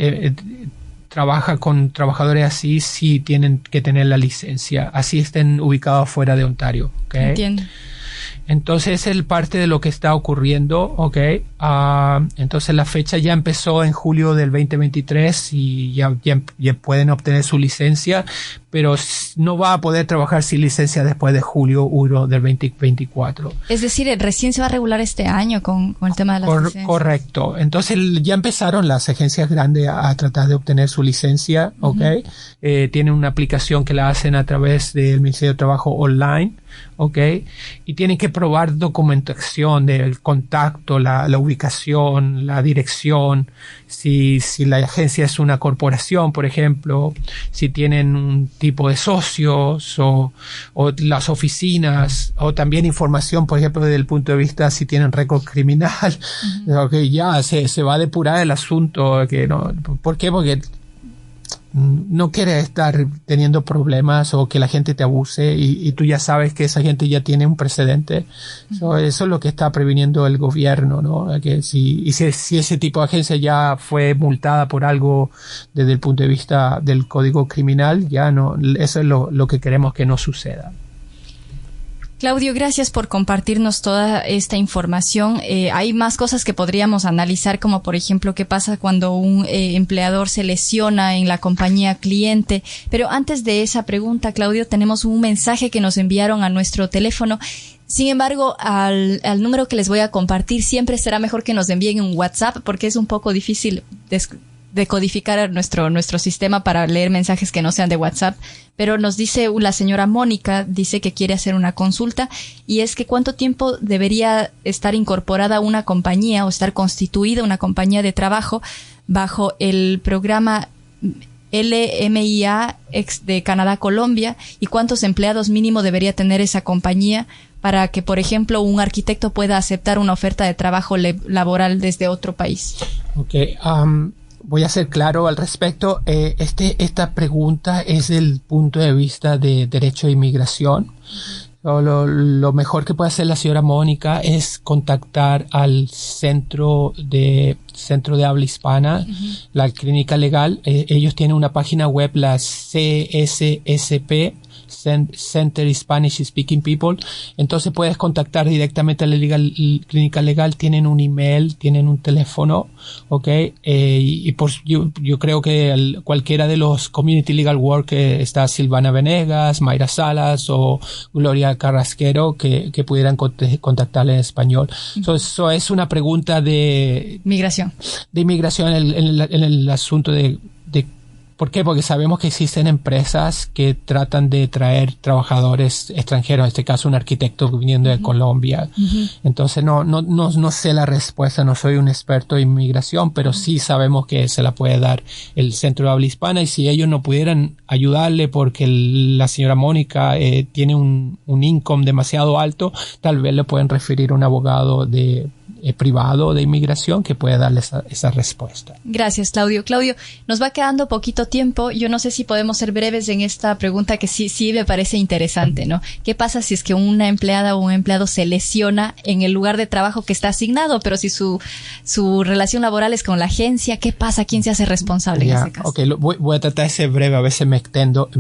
trabaja con trabajadores así, sí tienen que tener la licencia, así estén ubicados fuera de Ontario, ¿ok? Entiendo. Entonces es parte de lo que está ocurriendo, ¿ok? Entonces la fecha ya empezó en julio del 2023 y ya pueden obtener su licencia, pero no va a poder trabajar sin licencia después de julio 1 del 2024. Es decir, recién se va a regular este año con el tema de las licencias. Correcto. Entonces ya empezaron las agencias grandes a tratar de obtener su licencia, ¿ok? Tienen una aplicación que la hacen a través del Ministerio de Trabajo online, ¿ok? Y tienen que probar documentación del contacto, la ubicación, la dirección, si la agencia es una corporación, por ejemplo, si tienen un tipo de socios o las oficinas, o también información, por ejemplo, desde el punto de vista si tienen récord criminal. Okay, ya se va a depurar el asunto. Que no, ¿por qué? Porque no quieres estar teniendo problemas o que la gente te abuse y tú ya sabes que esa gente ya tiene un precedente. Eso es lo que está previniendo el gobierno, ¿no? Que si ese tipo de agencia ya fue multada por algo desde el punto de vista del código criminal, ya no, eso es lo que queremos que no suceda. Claudio, gracias por compartirnos toda esta información. Hay más cosas que podríamos analizar, como por ejemplo qué pasa cuando un empleador se lesiona en la compañía cliente. Pero antes de esa pregunta, Claudio, tenemos un mensaje que nos enviaron a nuestro teléfono. Sin embargo, al número que les voy a compartir, siempre será mejor que nos envíen un WhatsApp, porque es un poco difícil decodificar nuestro sistema para leer mensajes que no sean de WhatsApp. Pero nos dice la señora Mónica, dice que quiere hacer una consulta, y es que cuánto tiempo debería estar incorporada una compañía o estar constituida una compañía de trabajo bajo el programa LMIA de Canadá-Colombia, y cuántos empleados mínimo debería tener esa compañía para que, por ejemplo, un arquitecto pueda aceptar una oferta de trabajo laboral desde otro país. Okay, voy a ser claro al respecto. Esta pregunta es del punto de vista de derecho de inmigración. Lo mejor que puede hacer la señora Mónica es contactar al centro de habla hispana, la clínica legal. Ellos tienen una página web, la CSSP, Center Spanish Speaking People. Entonces puedes contactar directamente a la clínica legal. Tienen un email, tienen un teléfono, ¿ok? Yo creo que cualquiera de los Community Legal Work, está Silvana Venegas, Mayra Salas o Gloria Carrasquero, que pudieran contactarle en español. Eso es una pregunta de inmigración en el asunto de ¿por qué? Porque sabemos que existen empresas que tratan de traer trabajadores extranjeros, en este caso un arquitecto viniendo de Colombia. Entonces no sé la respuesta, no soy un experto en inmigración, pero sí sabemos que se la puede dar el Centro de Habla Hispana, y si ellos no pudieran ayudarle porque la señora Mónica tiene un income demasiado alto, tal vez le pueden referir a un abogado privado de inmigración que puede darle esa respuesta. Gracias, Claudio. Claudio, nos va quedando poquito tiempo. Yo no sé si podemos ser breves en esta pregunta que sí me parece interesante, ¿no? ¿Qué pasa si es que una empleada o un empleado se lesiona en el lugar de trabajo que está asignado, pero si su relación laboral es con la agencia? ¿Qué pasa? ¿Quién se hace responsable en ese caso? Okay, voy a tratar de ser breve. A veces me extendo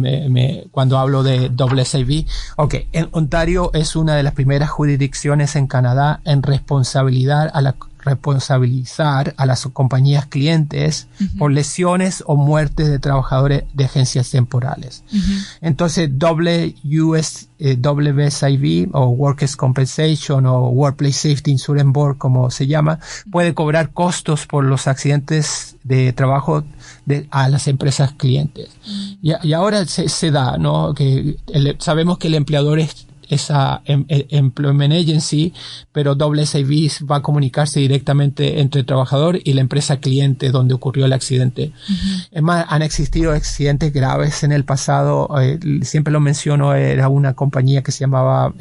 cuando hablo de WSIB. Okay, en Ontario es una de las primeras jurisdicciones en Canadá en responsabilizar a las compañías clientes por lesiones o muertes de trabajadores de agencias temporales. Entonces, WSIB o Workers' Compensation o Workplace Safety Insurance Board, como se llama, puede cobrar costos por los accidentes de trabajo a las empresas clientes. Y ahora se da, ¿no? Que sabemos que el empleador es esa Employment Agency, pero WSIB va a comunicarse directamente entre el trabajador y la empresa cliente donde ocurrió el accidente. Es más, han existido accidentes graves en el pasado. Siempre lo menciono, era una compañía que se llamaba,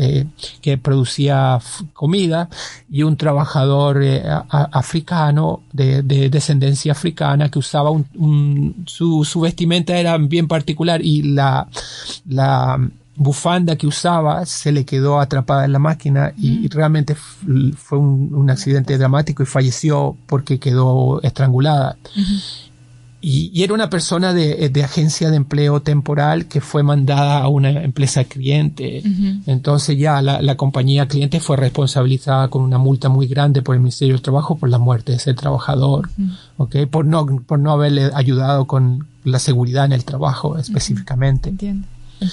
que producía comida, y un trabajador africano, de descendencia africana, que usaba su vestimenta era bien particular, y la bufanda que usaba se le quedó atrapada en la máquina y realmente fue un accidente dramático y falleció porque quedó estrangulada. Y era una persona de agencia de empleo temporal que fue mandada a una empresa cliente. Entonces ya la compañía cliente fue responsabilizada con una multa muy grande por el Ministerio del Trabajo por la muerte de ese trabajador, ¿okay? Por no haberle ayudado con la seguridad en el trabajo específicamente. Entiendo.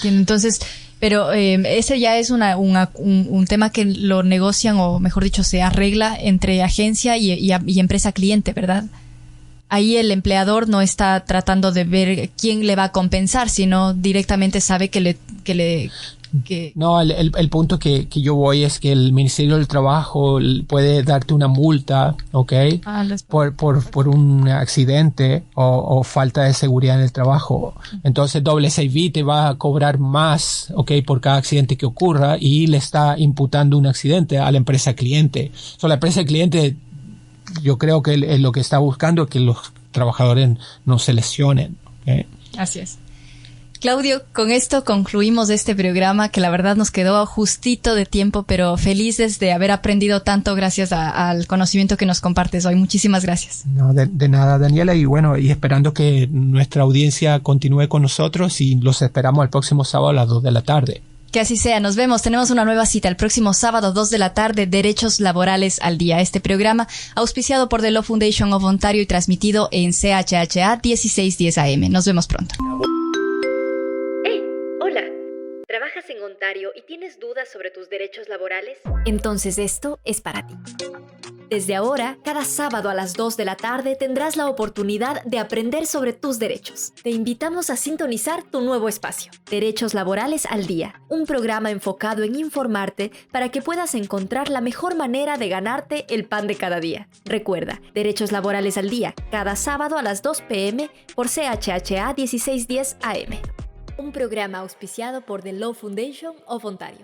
Entonces, pero ese ya es un tema que lo negocian, o mejor dicho, se arregla entre agencia y empresa cliente, ¿verdad? Ahí el empleador no está tratando de ver quién le va a compensar, sino directamente sabe que No, el punto que yo voy es que el Ministerio del Trabajo puede darte una multa, ¿ok? Por un accidente o falta de seguridad en el trabajo. Entonces WSIB te va a cobrar más, ¿ok? Por cada accidente que ocurra, y le está imputando un accidente a la empresa cliente. La empresa cliente, yo creo que lo que está buscando es que los trabajadores no se lesionen, ¿ok? Así es. Claudio, con esto concluimos este programa, que la verdad nos quedó justito de tiempo, pero felices de haber aprendido tanto gracias al conocimiento que nos compartes hoy. Muchísimas gracias. No, de nada, Daniela, y esperando que nuestra audiencia continúe con nosotros, y los esperamos el próximo sábado a las 2 de la tarde. Que así sea, nos vemos. Tenemos una nueva cita el próximo sábado, 2 de la tarde, Derechos Laborales al Día. Este programa, auspiciado por The Law Foundation of Ontario y transmitido en CHHA 1610 AM. Nos vemos pronto. ¿Trabajas en Ontario y tienes dudas sobre tus derechos laborales? Entonces esto es para ti. Desde ahora, cada sábado a las 2 de la tarde tendrás la oportunidad de aprender sobre tus derechos. Te invitamos a sintonizar tu nuevo espacio, Derechos Laborales al Día, un programa enfocado en informarte para que puedas encontrar la mejor manera de ganarte el pan de cada día. Recuerda, Derechos Laborales al Día, cada sábado a las 2 p.m. por CHHA 1610 AM. Un programa auspiciado por The Law Foundation of Ontario.